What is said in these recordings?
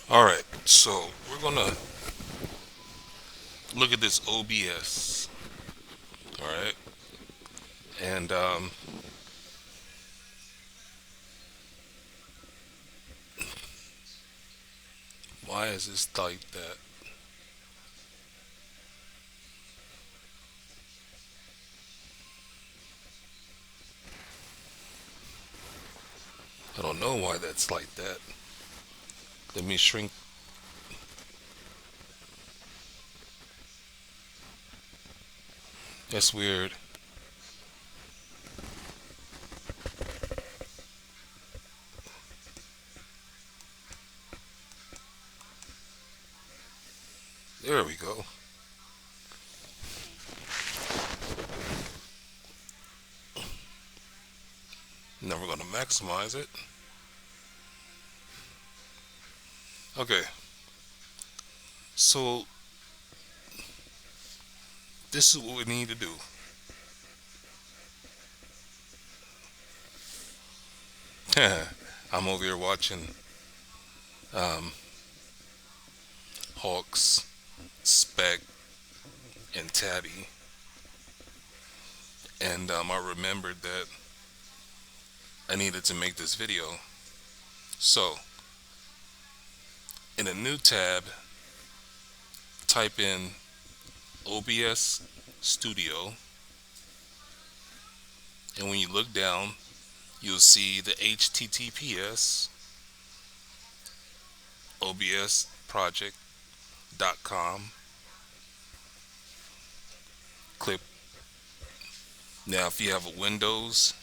Alright, so we're gonna look at this OBS. Alright, and why is this like that? I don't know why that's like that. Let me shrink. That's weird. There we go. Now we're gonna maximize it. Okay, so this is what we need to do. I'm over here watching um, Hawks, Spec, and Tabby, and I remembered that I needed to make this video. So, in a new tab, type in OBS Studio, and when you look down, you'll see the HTTPS obsproject.com. Click. Now, if you have a Windows,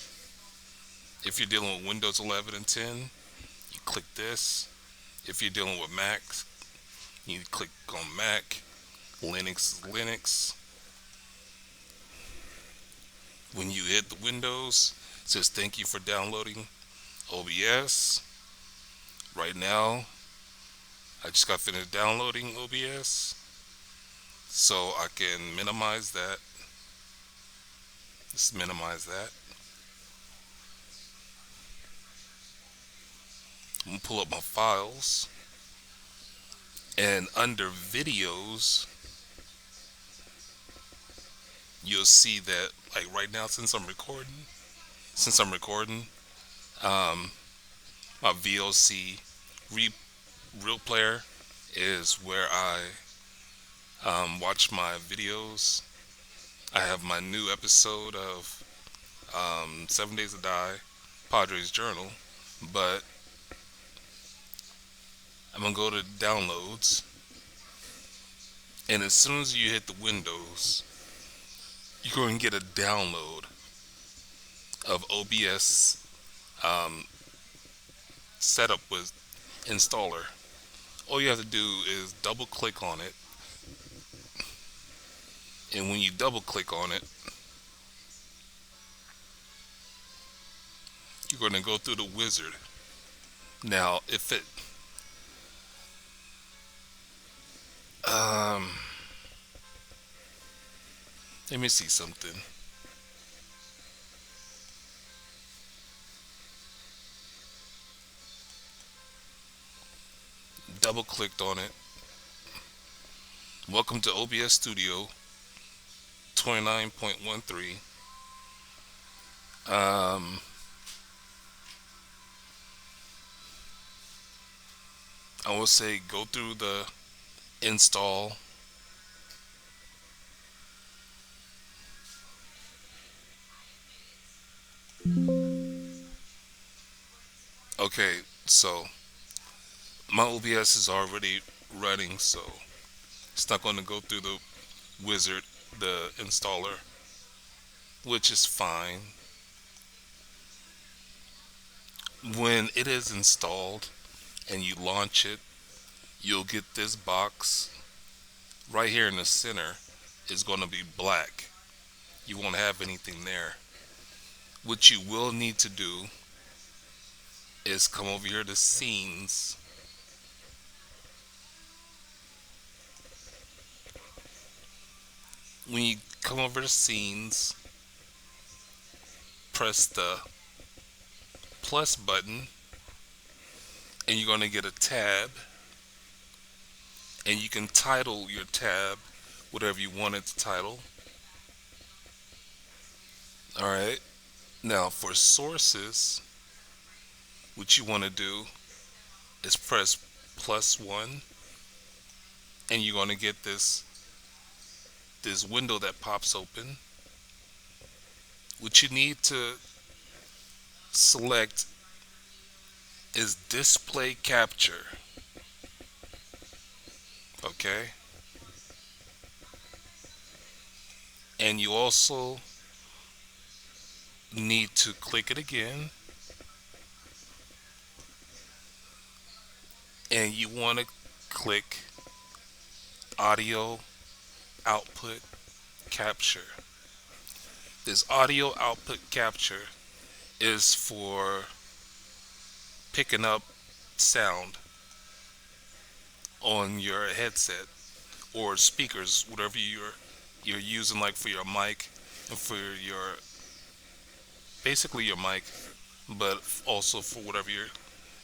if you're dealing with Windows 11 and 10, you click this. If you're dealing with Mac, you click on Mac. Linux is Linux. When you hit the Windows, it says thank you for downloading OBS. Right now, I just got finished downloading OBS, so I can minimize that. Just minimize that. I'm gonna pull up my files, and under videos, you'll see that like right now, since I'm recording, um, my VLC re- real player is where I watch my videos. I have my new episode of 7 Days to Die, Padre's Journal, but I'm gonna go to downloads, and as soon as you hit the Windows, you're going to get a download of OBS um, setup with installer. All you have to do is double click on it, and when you double click on it, you're going to go through the wizard. Now, if it um, let me see something. Double clicked on it. Welcome to OBS Studio 29.13. Um, I will say go through the install. Okay, so my OBS is already running, so it's not going to go through the wizard, the installer, which is fine. When it is installed and you launch it, you'll get this box right here in the center is going to be black. You won't have anything there. What you will need to do is come over here to scenes. When you come over to scenes, press the plus button, and you're going to get a tab. and you can title your tab whatever you want it to title. All right. Now for sources, what you want to do is press +1, and you're going to get this window that pops open. What you need to select is display capture. Okay. And you also need to click it again, and you want to click audio output capture. This audio output capture is for picking up sound on your headset or speakers, whatever you're using, like for your mic and for your basically your mic, but also for whatever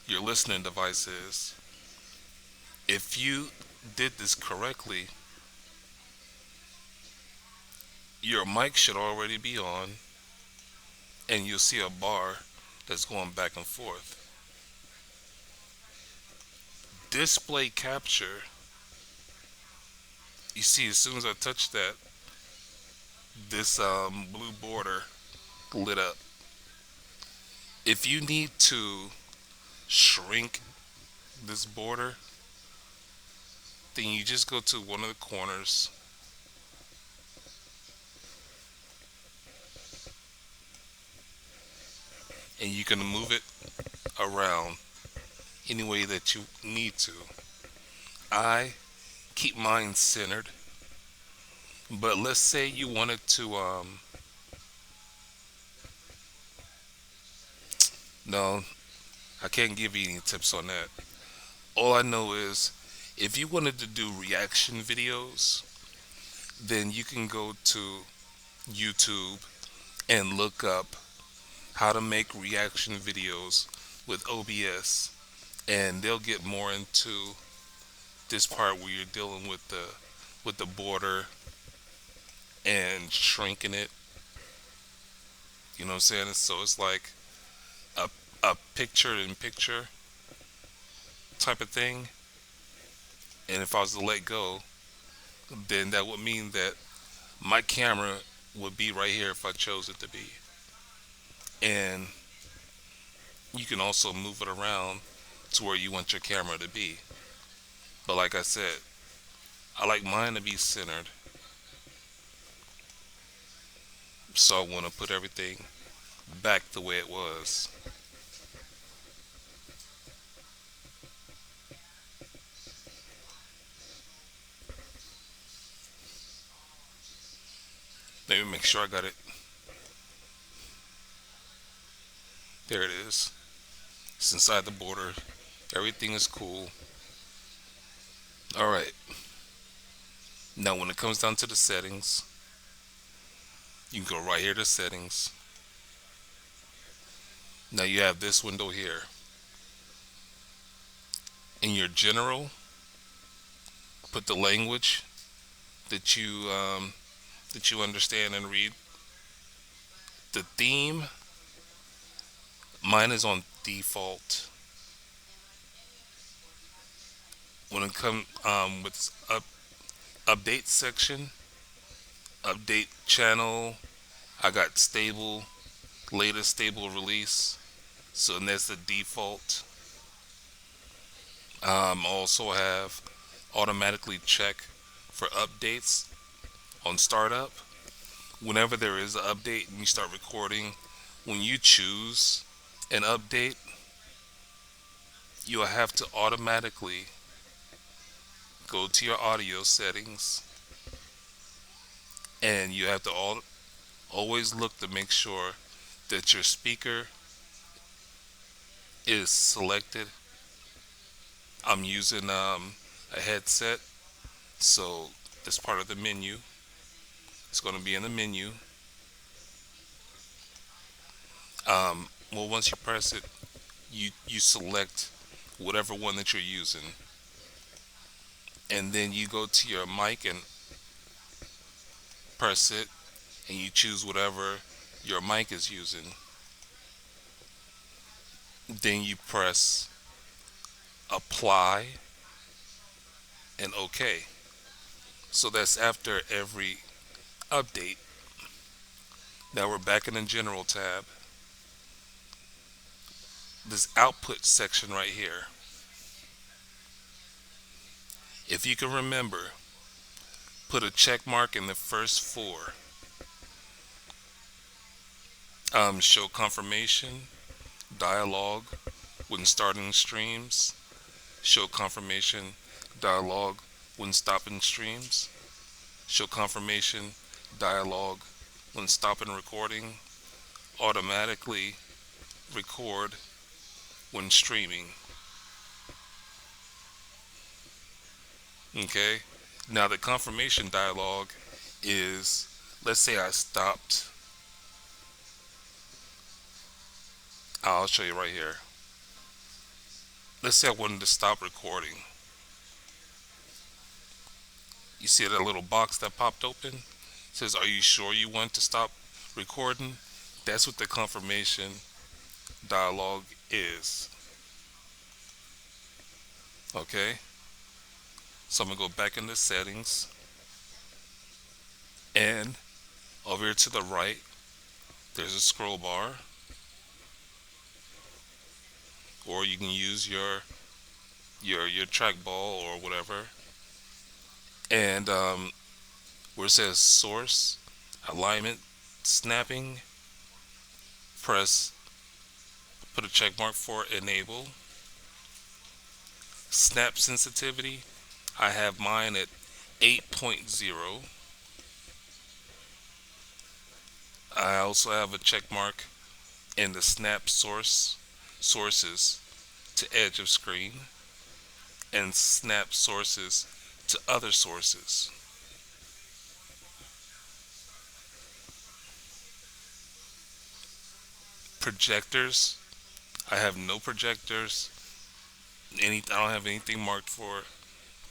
your listening device is. If you did this correctly, your mic should already be on, and you'll see a bar that's going back and forth. Display capture, you see, as soon as I touch that, this blue border lit up. If you need to shrink this border, then you just go to one of the corners and you can move it around any way that you need to. I keep mine centered, but let's say you wanted to no, I can't give you any tips on that. All I know is if you wanted to do reaction videos, then you can go to YouTube and look up how to make reaction videos with OBS, and they'll get more into this part where you're dealing with the border and shrinking it. You know what I'm saying? So it's like a a picture in picture type of thing. And if I was to let go, then that would mean that my camera would be right here if I chose it to be. And you can also move it around to where you want your camera to be. But like I said, I like mine to be centered. So I want to put everything back the way it was. Let me make sure I got it. There it is. It's inside the border. Everything is cool. Alright. Now when it comes down to the settings, you can go right here to settings. Now you have this window here. In your general, put the language that you understand and read. The theme, mine is on default. When it comes with update section, update channel, I got stable, latest stable release. So and that's the default. Also have automatically check for updates on startup. Whenever there is an update and you start recording, when you choose an update, you'll have to automatically go to your audio settings, and you have to always look to make sure that your speaker is selected. I'm using a headset, so that's part of the menu. It's going to be in the menu. Well, once you press it, you select whatever one that you're using. and then you go to your mic and press it, and you choose whatever your mic is using. Then you press apply and OK. So that's after every update. Now we're back in the general tab. This output section right here. If you can remember, put a check mark in the first four. Show confirmation, dialogue when starting streams, show confirmation, dialogue when stopping streams, show confirmation, dialogue when stopping recording, automatically record when streaming. Okay? Now, the confirmation dialogue is, let's say I stopped. I'll show you right here. Let's say I wanted to stop recording. You see that little box that popped open? It says, are you sure you want to stop recording? That's what the confirmation dialogue is. Okay? So I'm going to go back into settings. And over here to the right, there's a scroll bar. Or you can use your trackball or whatever. And where it says source, alignment, snapping, put a check mark for enable. Snap sensitivity, I have mine at 8.0. I also have a check mark in the snap sources to edge of screen and snap sources to other sources. Projectors, I have no projectors. I don't have anything marked for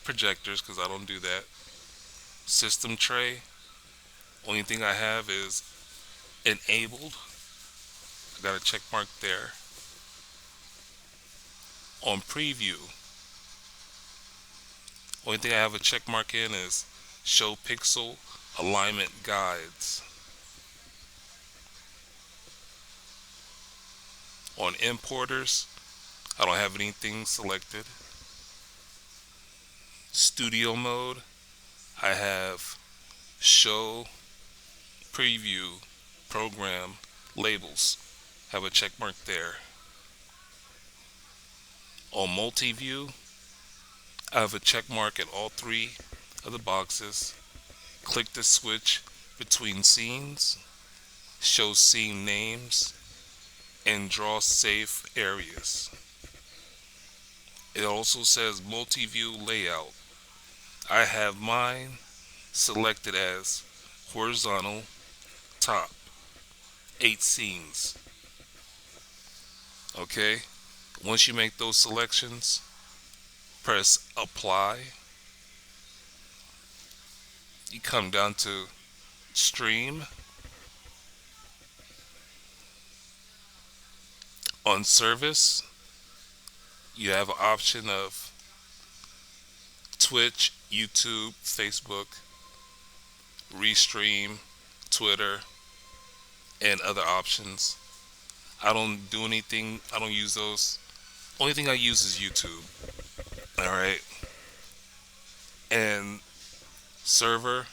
projectors because I don't do that. System tray, only thing I have is enabled. I got a check mark there. On preview, only thing I have a check mark in is show pixel alignment guides. On importers, I don't have anything selected. Studio mode, I have show preview program labels. Have a check mark there. On multi-view, I have a check mark at all three of the boxes. Click the switch between scenes, show scene names, and draw safe areas. It also says multi-view layout. I have mine selected as horizontal top, 8 scenes. Okay? Once you make those selections, press apply. You come down to stream. On service, you have an option of Twitch, YouTube, Facebook, Restream, Twitter, and other options. I don't do anything, I don't use those. Only thing I use is YouTube. Alright. And server,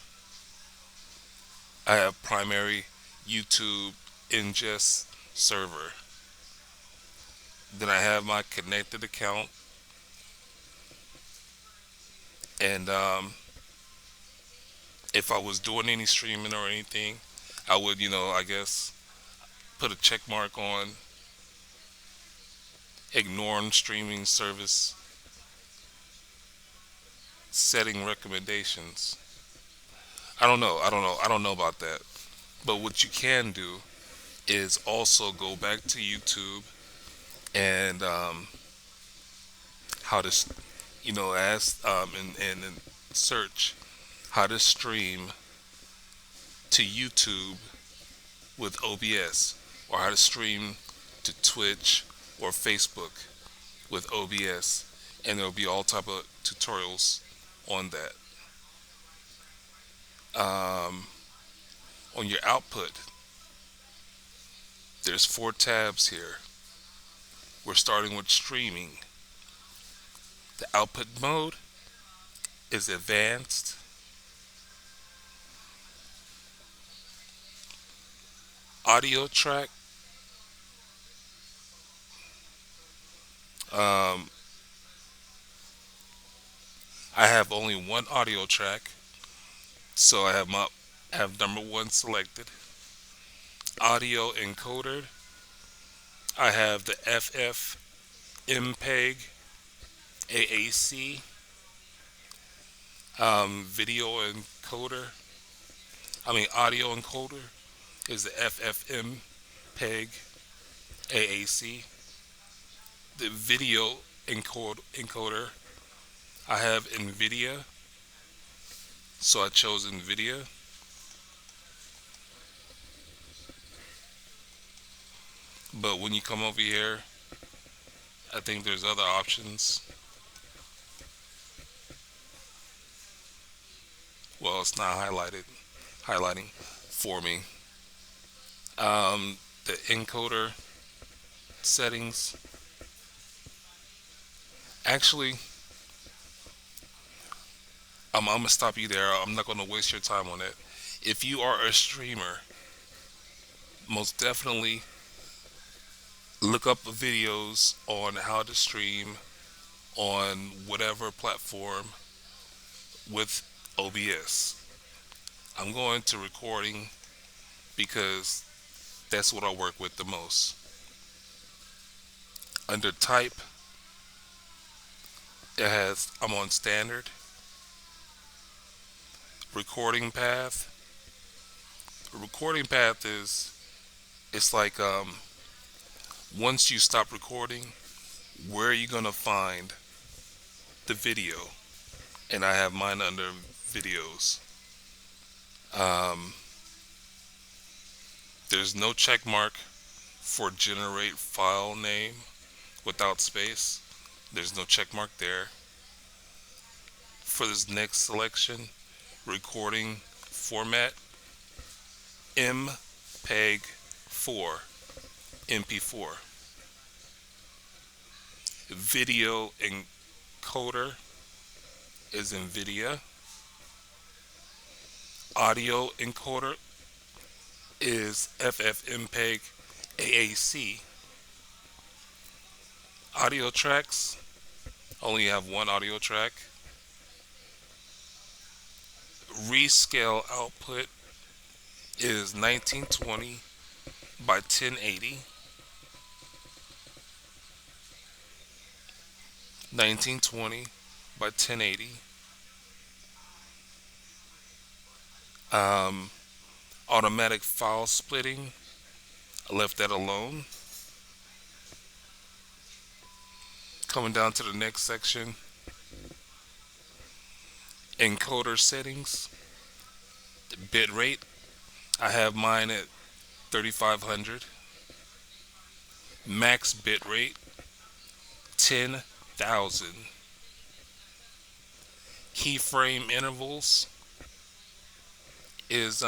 I have primary YouTube ingest server. Then I have my connected account. And if I was doing any streaming or anything, I would, I guess, put a check mark on ignoring streaming service setting recommendations. I don't know. I don't know about that. But what you can do is also go back to YouTube and how to ask and search how to stream to YouTube with OBS, or how to stream to Twitch or Facebook with OBS, and there'll be all type of tutorials on that. Um, on your output, there's four tabs here. We're starting with streaming. The output mode is advanced. Audio track. Um, I have only one audio track, so I have number one selected. Audio encoder. I have the FF MPEG AAC. Video encoder. Audio encoder is the FFM PEG AAC. The video encoder, I have NVIDIA, so I chose NVIDIA. But when you come over here, I think there's other options. Well, it's not highlighting for me. The encoder settings. Actually, I'm gonna stop you there. I'm not gonna waste your time on it. If you are a streamer, most definitely look up videos on how to stream on whatever platform with OBS. I'm going to recording because that's what I work with the most. Under type, I'm on standard. Recording path. Recording path is, it's like, once you stop recording, where are you gonna find the video? And I have mine under videos. Um, there's no check mark for generate file name without space. There's no check mark there. For this next selection, recording format, MPEG 4, MP4. Video encoder is NVIDIA. Audio encoder is FFmpeg AAC. Audio tracks, only have one audio track. Rescale output is 1920 by 1080. 1920 by 1080. Automatic file splitting, I left that alone. Coming down to the next section, encoder settings, the bit rate, I have mine at 3500. Max bit rate 10,000. Keyframe intervals is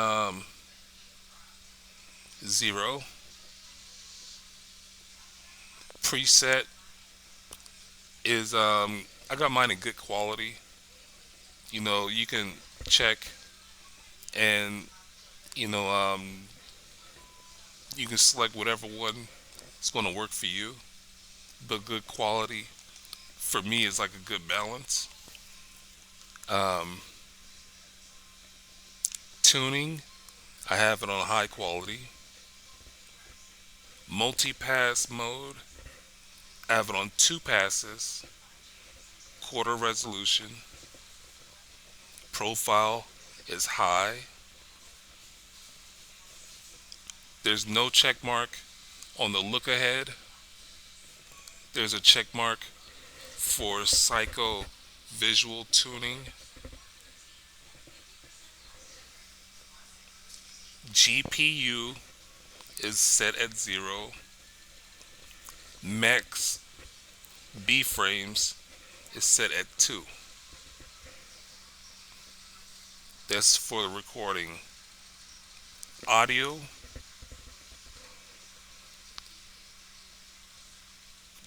0. Preset is I got mine in good quality. You can check, and you know you can select whatever one is going to work for you. But good quality for me is like a good balance. Um, Tuning, I have it on high quality. Multi-pass mode, I have it on 2 passes. Quarter resolution. Profile is high. There's no check mark on the look ahead. There's a check mark for psycho visual tuning, GPU is set at 0, max B frames is set at 2. That's for the recording. Audio,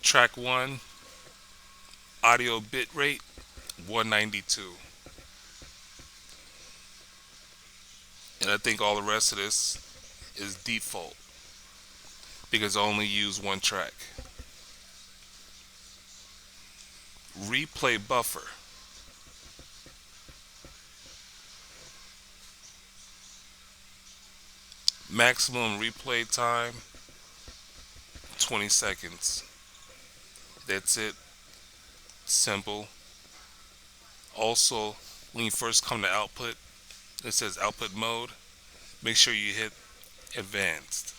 track 1, audio bitrate 192. And I think all the rest of this is default because I only use one track. Replay buffer, maximum replay time 20 seconds. That's it. Simple. Also, when you first come to output, it says output mode. Make sure you hit advanced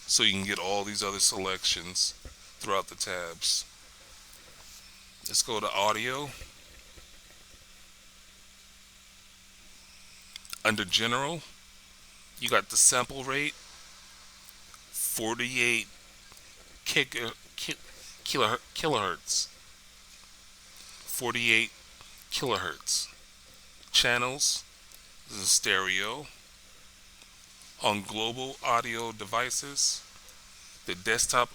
so you can get all these other selections throughout the tabs. Let's go to audio. Under general, you got the sample rate 48 kilohertz. 48 kilohertz. Channels, this is stereo. On global audio devices, the desktop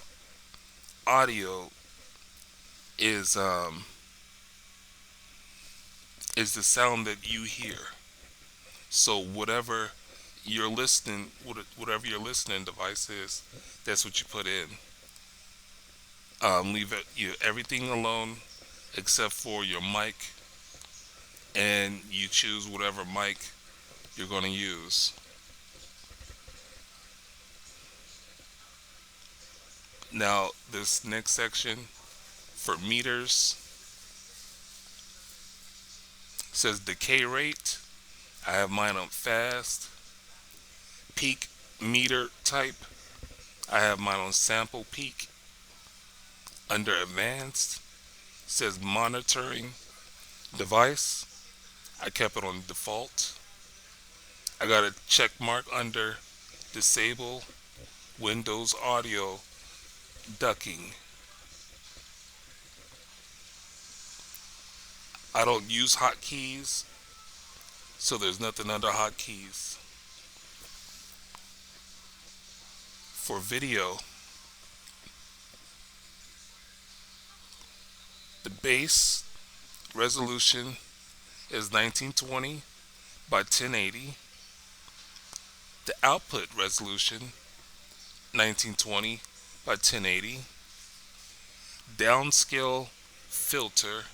audio is the sound that you hear. So whatever your listening device is, that's what you put in. Leave everything alone except for your mic, and you choose whatever mic you're going to use. Now, this next section for meters says decay rate. I have mine on fast. Peak meter type, I have mine on sample peak. Under advanced, says monitoring device. I kept it on default. I got a check mark under disable Windows audio ducking. I don't use hotkeys, so there's nothing under hotkeys. For video, the base resolution is 1920 by 1080. The output resolution 1920 by 1080. Downscale filter,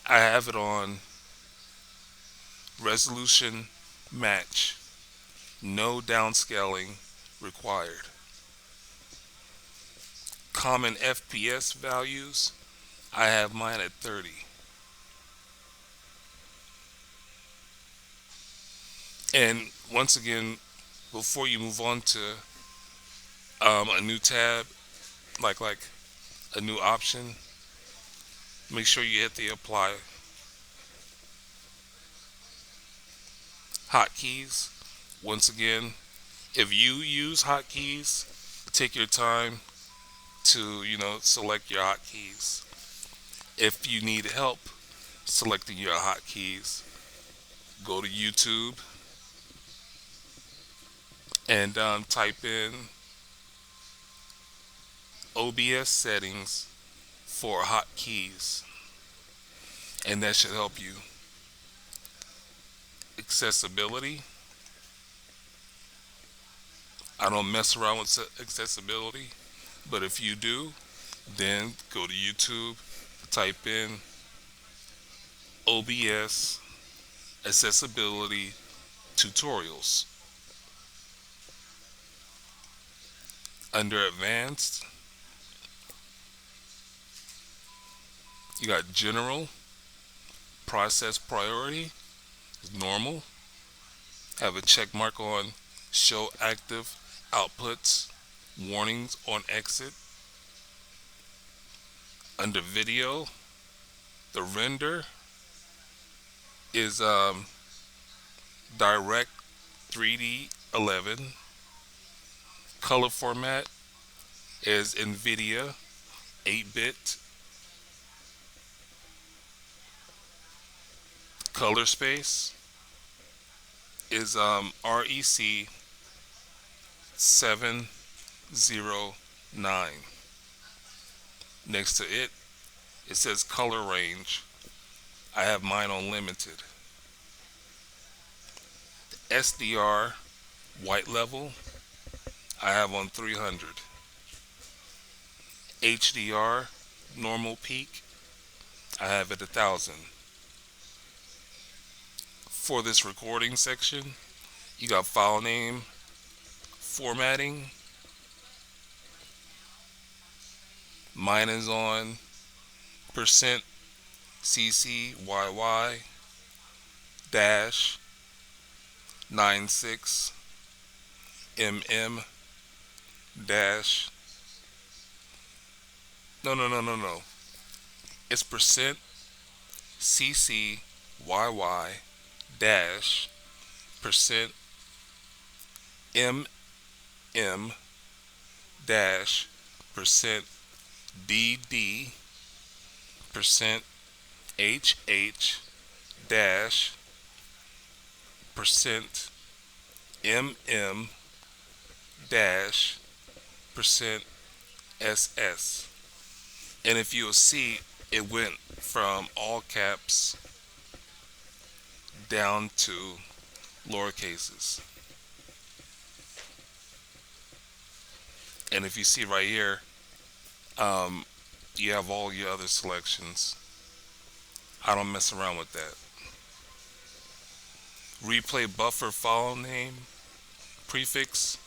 I have it on resolution match. No downscaling required. Common FPS values, I have mine at 30. And once again, before you move on to a new tab, like a new option, make sure you hit the apply hotkeys. Once again, if you use hotkeys, take your time to select your hotkeys. If you need help selecting your hotkeys, go to YouTube and type in OBS settings for hotkeys, and that should help you. Accessibility, I don't mess around with accessibility, but if you do, then go to YouTube, type in OBS accessibility tutorials. Under advanced, you got general, process priority, normal. Have a check mark on show active outputs, warnings on exit. Under video, The render is direct 3D 11. Color format is NVIDIA 8-bit. Color space is REC 709. Next to it, it says color range. I have mine on limited. SDR white level, I have on 300. HDR normal peak, I have at 1000. For this recording section, you got file name, formatting. Mine is on percent CCYY dash 96 mm dash no, it's percent CCYY dash percent mm dash percent DD percent HH dash percent MM dash percent SS. And if you'll see, it went from all caps down to lower cases. And if you see right here, you have all your other selections. I don't mess around with that. Replay buffer file name prefix.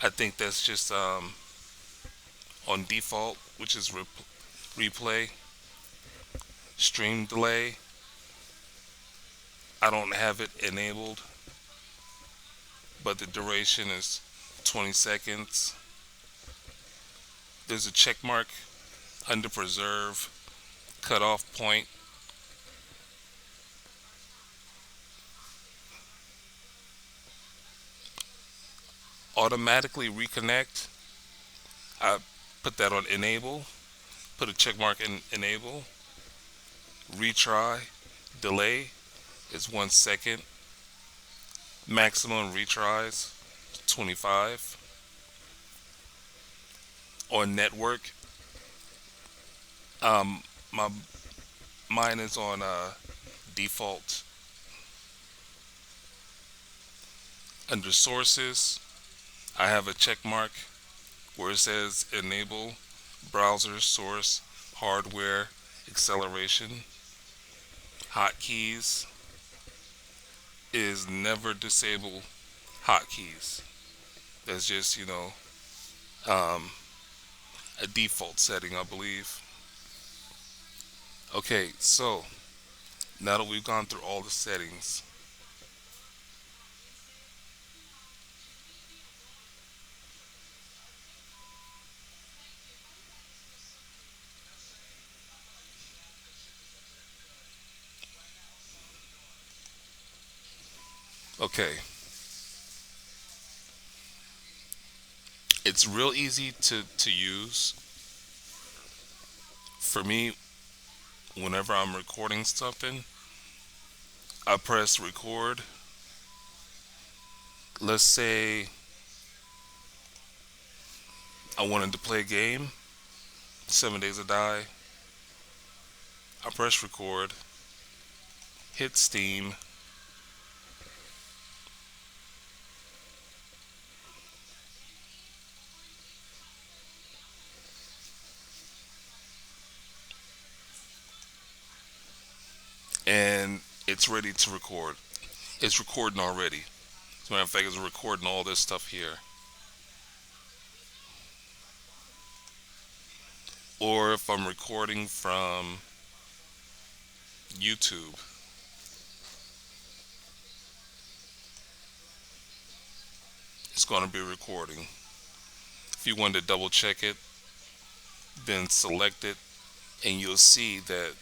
I think that's just on default, which is replay. Stream delay, I don't have it enabled, but the duration is 20 seconds. There's a check mark under preserve cutoff point. Automatically reconnect, I put that on enable, put a check mark in enable. Retry delay is 1 second. Maximum retries 25. On network, my mine is on default. Under sources, I have a check mark where it says enable browser source hardware acceleration. Hotkeys is never disable hotkeys. That's just, a default setting, I believe. Okay, so now that we've gone through all the settings, okay, it's real easy to use. For me, whenever I'm recording something, I press record. Let's say I wanted to play a game, 7 Days to Die. I press record, hit Steam, and it's ready to record. It's recording already. As a matter of fact, it's recording all this stuff here. Or if I'm recording from YouTube, it's going to be recording. If you want to double check it, then select it and you'll see that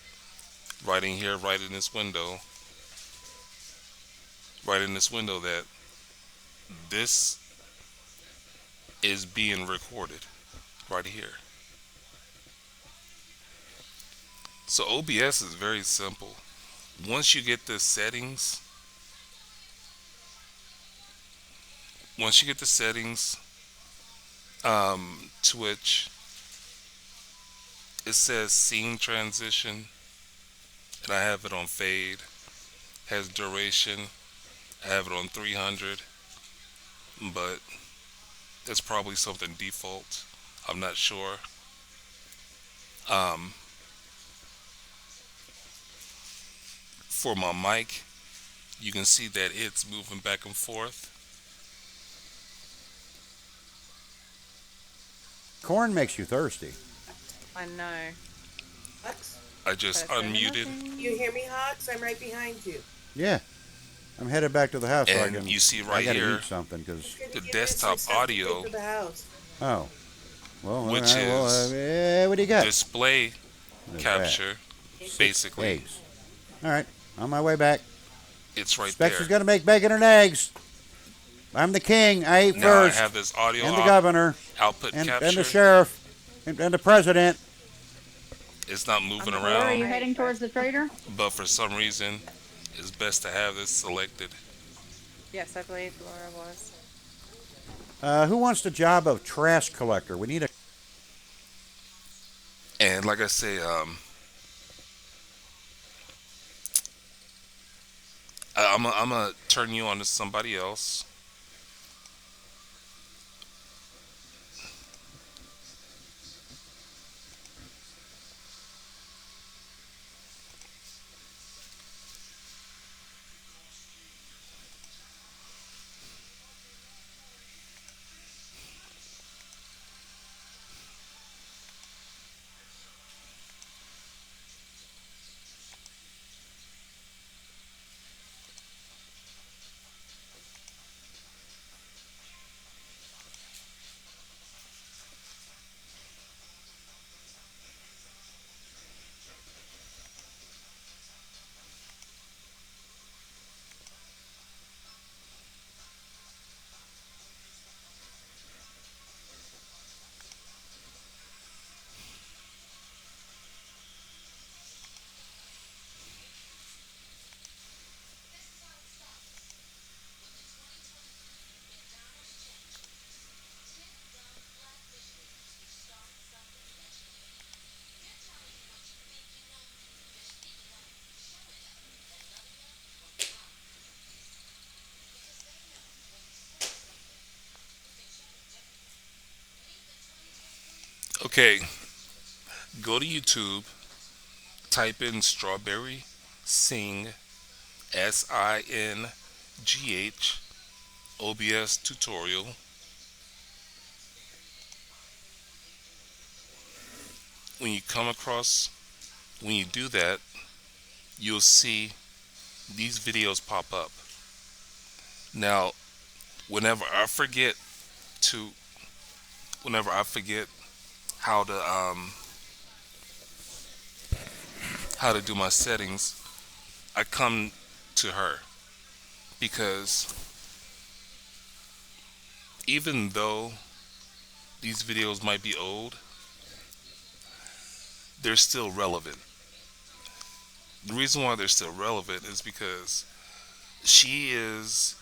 right in here, right in this window, that this is being recorded right here. So OBS is very simple. Once you get the settings, once you get the settings, to which it says scene transition, and I have it on fade, has duration, I have it on 300, but it's probably something default. I'm not sure. Um, for my mic, you can see that it's moving back and forth. Corn makes you thirsty. I know. Hux, I just Can I say unmuted, you anything? hear me, Hux? I'm right behind you. Yeah, I'm headed back to the house so I and can. you see I right gotta here eat something He's because. going the to give you some desktop stuff to take audio, to the house. Oh, well, all which right. Well, is what do you got? display What is that? capture. 6 Basically, eggs. All right, on my way back. it's right Specs is there. gonna make bacon and eggs. I'm the king. I ate Now I first, have this audio and the governor, output and the capture. sheriff, and the president. It's not I'm moving the Where are around, you I heading ate towards first. the trader? but for some reason, it's best to have this selected. Yes, I believe Laura was. Who wants the job of trash collector? We need a. And like I say, I'm gonna turn you on to somebody else. Okay, go to YouTube, type in strawberry sing, SINGH OBS tutorial. When you come across, when you do that, you'll see these videos pop up. Now, whenever I forget to, whenever I forget how to how to do my settings, I come to her because even though these videos might be old, they're still relevant. The reason why they're still relevant is because she is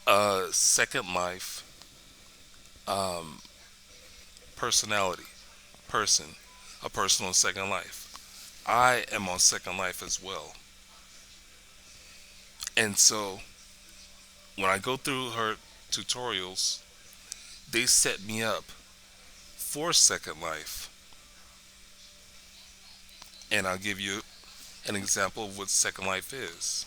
a second life um, personality, person, a person on second life. I am on second life as well. And so when I go through her tutorials, they set me up for second life. And I'll give you an example of what second life is.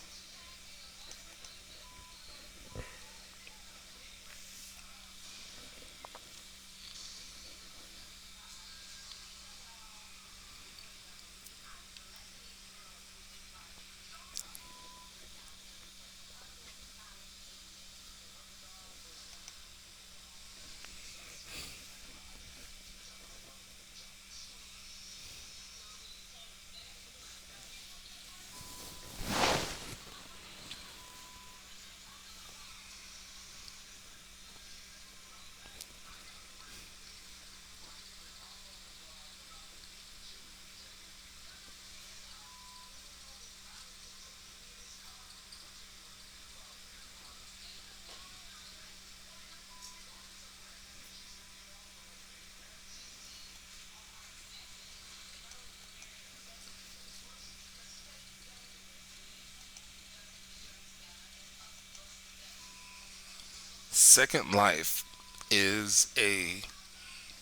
Second Life is a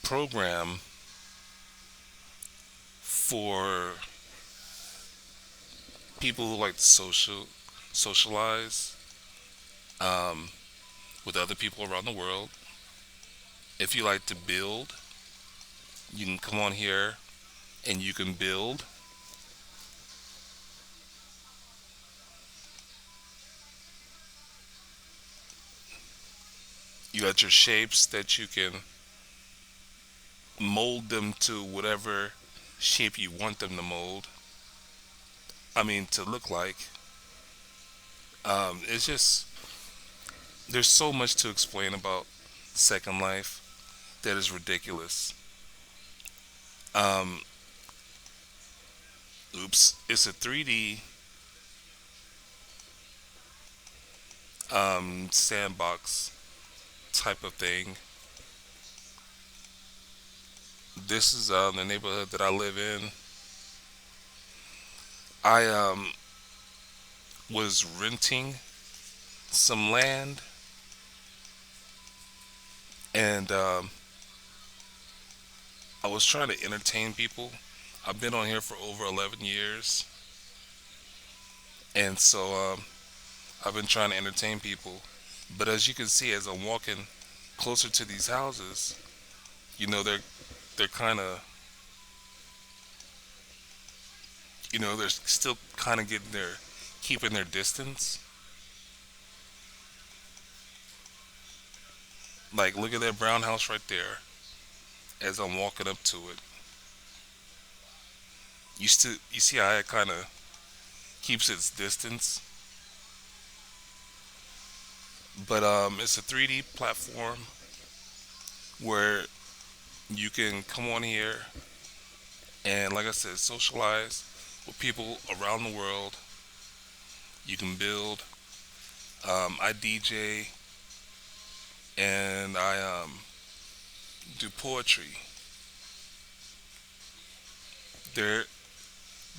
program for people who like to socialize um, with other people around the world. If you like to build, you can come on here and you can build. You got your shapes that you can mold them to whatever shape you want them to mold. I mean, to look like. It's just, there's so much to explain about Second Life that is ridiculous. Um, oops, it's a 3D sandbox type of thing. This is the neighborhood that I live in. I was renting some land, and I was trying to entertain people. I've been on here for over 11 years, and so I've been trying to entertain people. But as you can see, as I'm walking closer to these houses, they're kind of, they're still kind of keeping their distance. Like, look at that brown house right there. As I'm walking up to it, you see how it kind of keeps its distance. But it's a 3D platform where you can come on here and, like I said, socialize with people around the world. You can build. I DJ and I do poetry. There,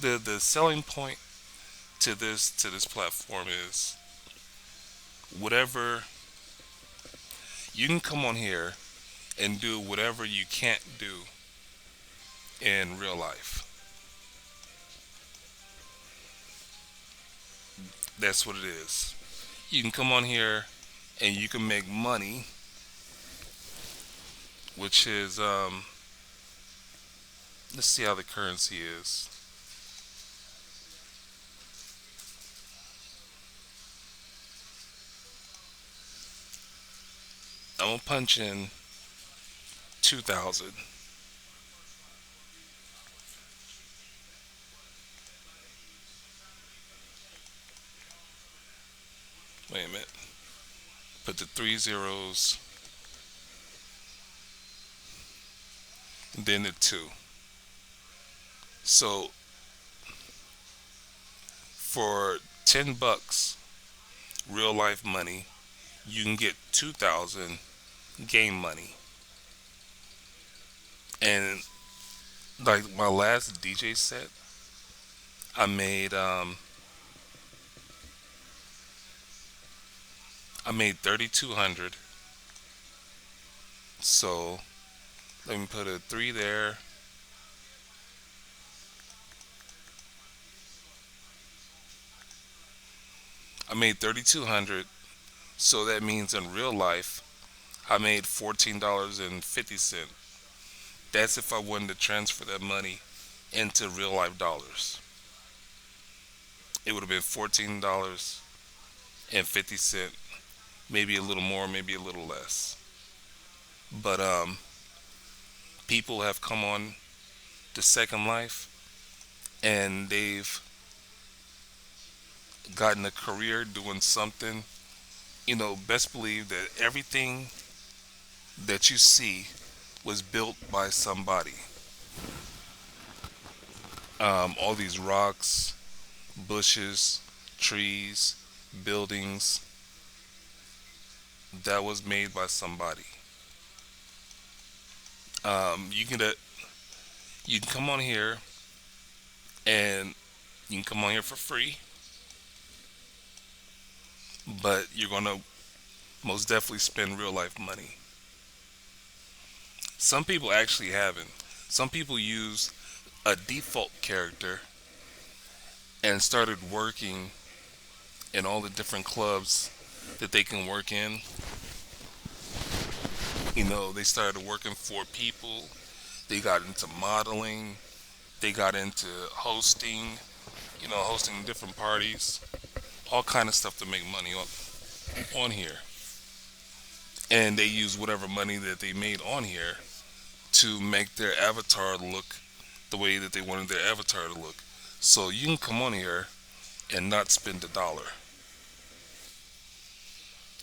the selling point to this platform is whatever you can come on here and do whatever you can't do in real life. That's what it is. You can come on here and you can make money, which is let's see how the currency is. I'm gonna punch in 2,000. Wait a minute. Put the three zeros and then the two. So for $10 real life money, you can get 2,000 game money. And like my last DJ set, I made um I made 3,200. So let me put a three there. I made 3,200. So that means in real life, I made $14.50. That's if I wanted to transfer that money into real life dollars. It would have been $14.50, maybe a little more, maybe a little less. But people have come on to Second Life and they've gotten a career doing something. Best believe that everything that you see was built by somebody. All these rocks, bushes, trees, buildings, that was made by somebody. You can come on here and you can come on here for free, but you're gonna most definitely spend real life money. Some people actually haven't. Some people use a default character and started working in all the different clubs that they can work in. They started working for people. They got into modeling. They got into hosting. Hosting different parties, all kind of stuff to make money on here. And they use whatever money that they made on here to make their avatar look the way that they wanted their avatar to look. So you can come on here and not spend a dollar.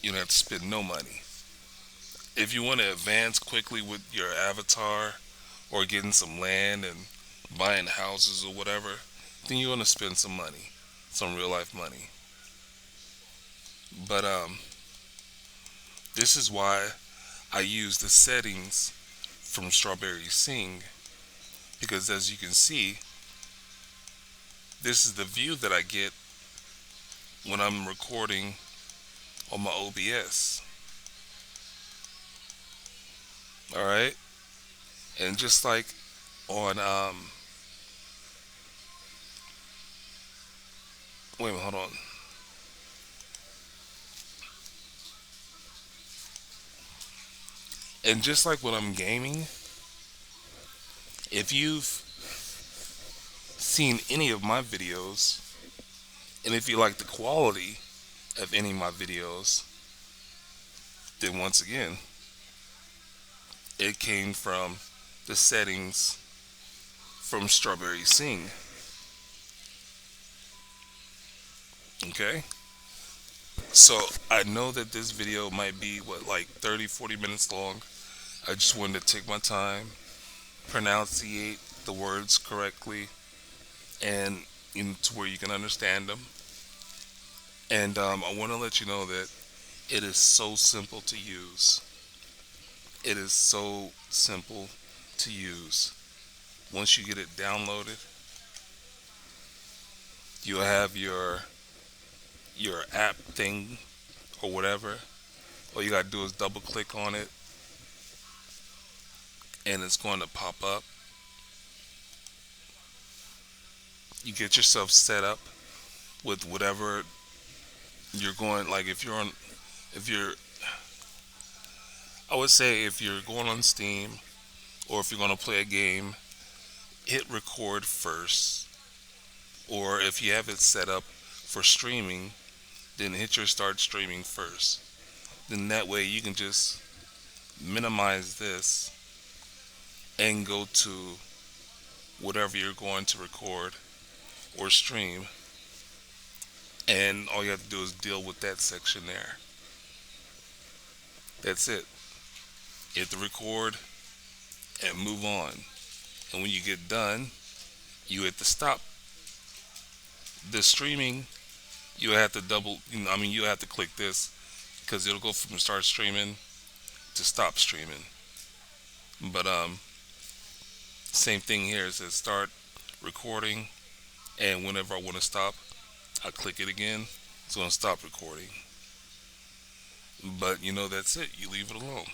You don't have to spend no money. If you want to advance quickly with your avatar or getting some land and buying houses or whatever, then you're going to spend some money, some real life money. But this is why I use the settings from Strawberry Sing, because as you can see, this is the view that I get when I'm recording on my OBS. All right, and just like on wait a minute, hold on. And just like when I'm gaming, if you've seen any of my videos, and if you like the quality of any of my videos, then once again, it came from the settings from Strawberry Sing. Okay? So I know that this video might be like 30, 40 minutes long. I just wanted to take my time, pronunciate the words correctly, and to where you can understand them. And I want to let you know that it is so simple to use. It is so simple to use. Once you get it downloaded, you'll have your app thing or whatever. All you gotta do is double click on it, and it's going to pop up. You get yourself set up with whatever you're going. Like if you're, I would say if you're going on Steam or if you're going to play a game, hit record first. Or if you have it set up for streaming, then hit your start streaming first. Then that way you can just minimize this and go to whatever you're going to record or stream, and all you have to do is deal with that section there. That's it. Hit the record and move on. And when you get done, you hit the stop. The streaming, you have to you have to click this because it'll go from start streaming to stop streaming. But same thing here. It says start recording, and whenever I want to stop, I click it again. It's going to stop recording. But that's it. You leave it alone,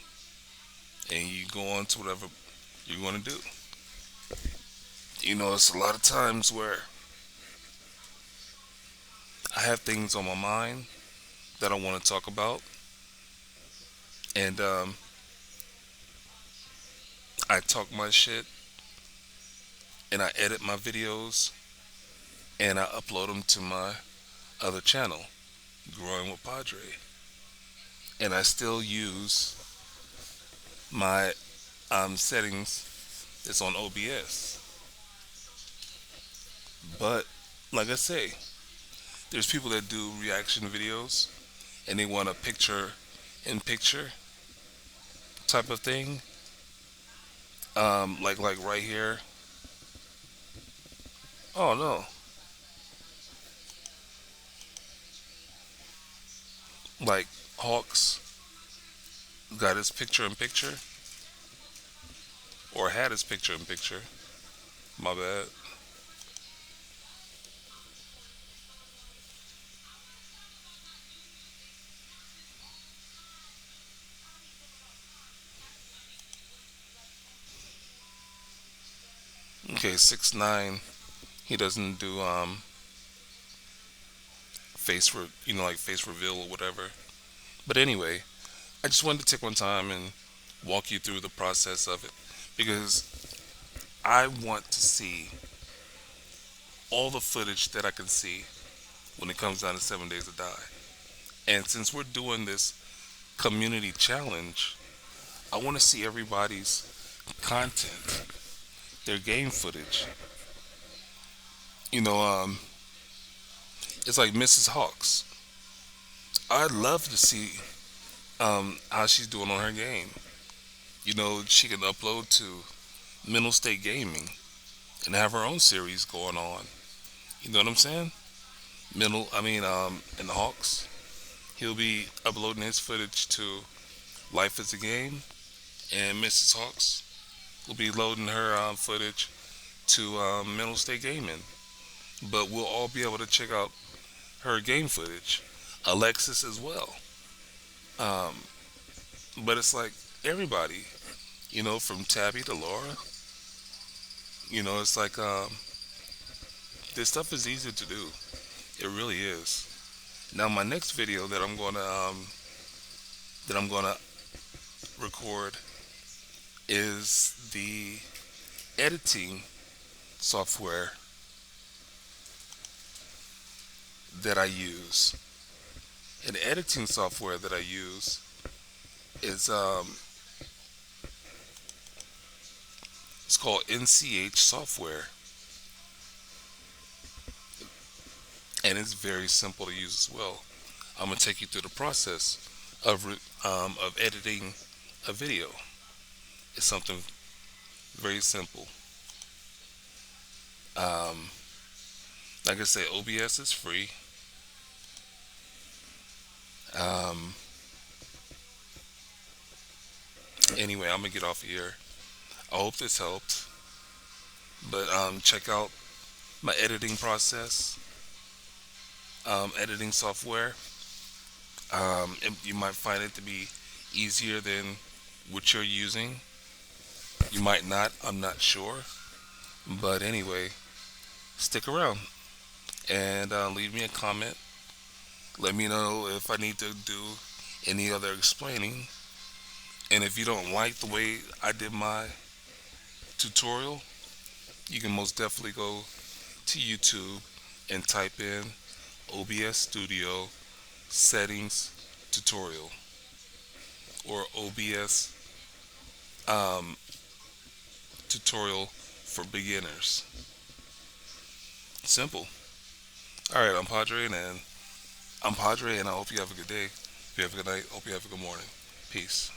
and you go on to whatever you're going to do. It's a lot of times where I have things on my mind that I want to talk about, and I talk my shit, and I edit my videos, and I upload them to my other channel, Growing with Podrey, and I still use my settings that's on OBS. But like I say, there's people that do reaction videos and they want a picture in picture type of thing. Like right here. Oh no. Like Hawks got his picture in picture, or had his picture in picture. My bad. Okay, 6'9". He doesn't do like face reveal or whatever. But anyway, I just wanted to take one time and walk you through the process of it because I want to see all the footage that I can see when it comes down to 7 days to die. And since we're doing this community challenge, I want to see everybody's content, their game footage. You know, it's like Mrs. Hawks. I'd love to see how she's doing on her game. She can upload to Mental State Gaming and have her own series going on. You know what I'm saying? In the Hawks, he'll be uploading his footage to Life is a Game, and Mrs. Hawks will be loading her footage to Mental State Gaming. But we'll all be able to check out her game footage. Alexis as well. Um, but it's like everybody, from Tabby to Laura. It's like this stuff is easy to do. It really is. Now my next video that I'm gonna record is the editing software that I use. And the editing software that I use is it's called NCH software, and it's very simple to use as well. I'm gonna take you through the process of editing a video. It's something very simple. Um, like I say, OBS is free. Um, anyway, I'm gonna get off here. I hope this helped. But check out my editing process, editing software. You might find it to be easier than what you're using. You might not. I'm not sure. But anyway, stick around and leave me a comment. Let me know if I need to do any other explaining. And if you don't like the way I did my tutorial, you can most definitely go to YouTube and type in OBS Studio settings tutorial or OBS um, tutorial for beginners. Simple. All right, I'm Padre, and I hope you have a good day. If you have a good night, hope you have a good morning. Peace.